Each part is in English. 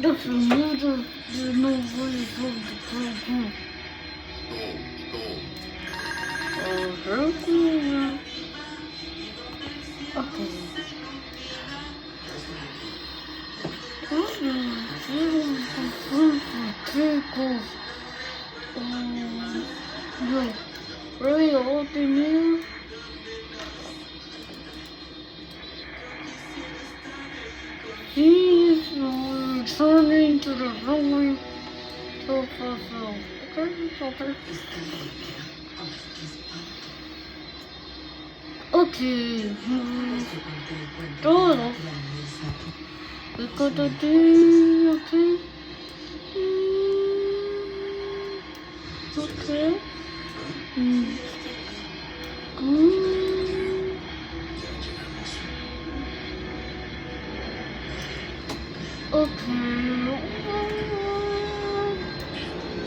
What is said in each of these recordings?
That's another no way from the program. Okay. Really old in here? He's returning to the runway to fulfill. Okay. Okay. Todo. We got the thing, okay? Okay. Okay.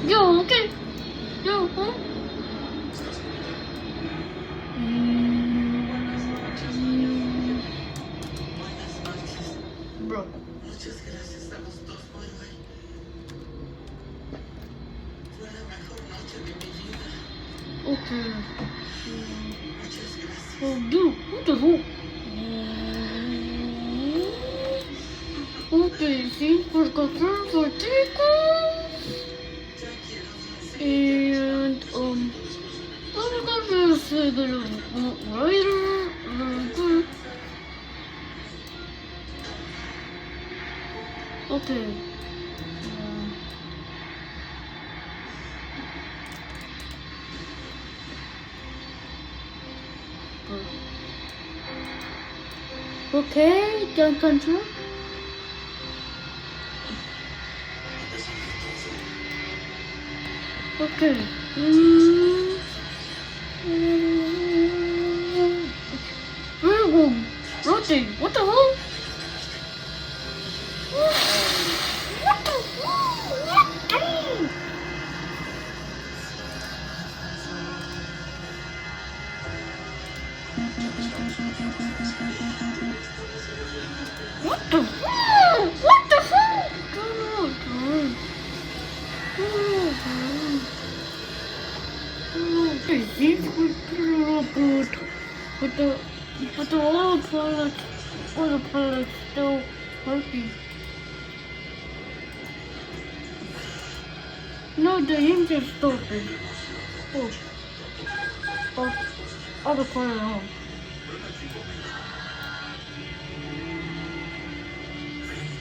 Yo, okay. Yo, huh? Bro. Muchas gracias a los dos por hoy. Fue la mejor noche de mi vida. Okay. Muchas gracias. Oh, dude, what the hell? Okay, see, for confirm for tickets. And, I'm gonna say the writer, okay. Okay, done control. Okay. Rotate. What the hell? What the What the hell? What the hell? But the oil pilot's still working. No, the engine's stopping. I'll fire on.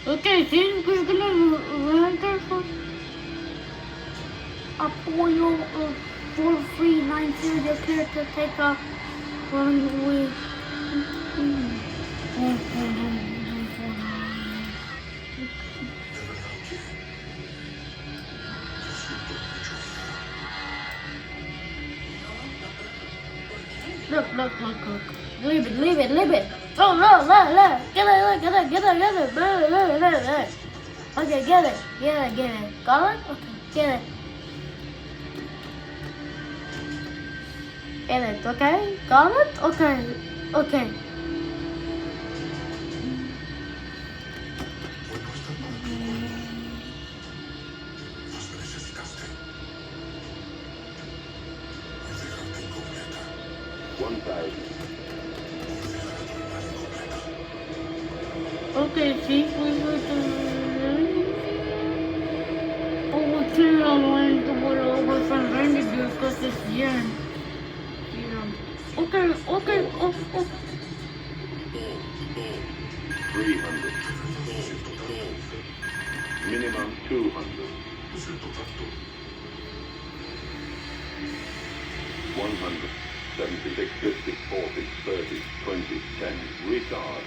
Okay, see, we're gonna land there for Apollo 4390, the clear to take off runway. Look. Leave it. Oh, no. Get it. Okay, get it. Got it? Okay, get it. Get it, okay? Got it? Okay. Okay, see, we were overturn on land to what over from Renegade because it's Yen. Okay. 300. Minimum 200. 100. 76, 50, 40, 30, 20, 10. Retard.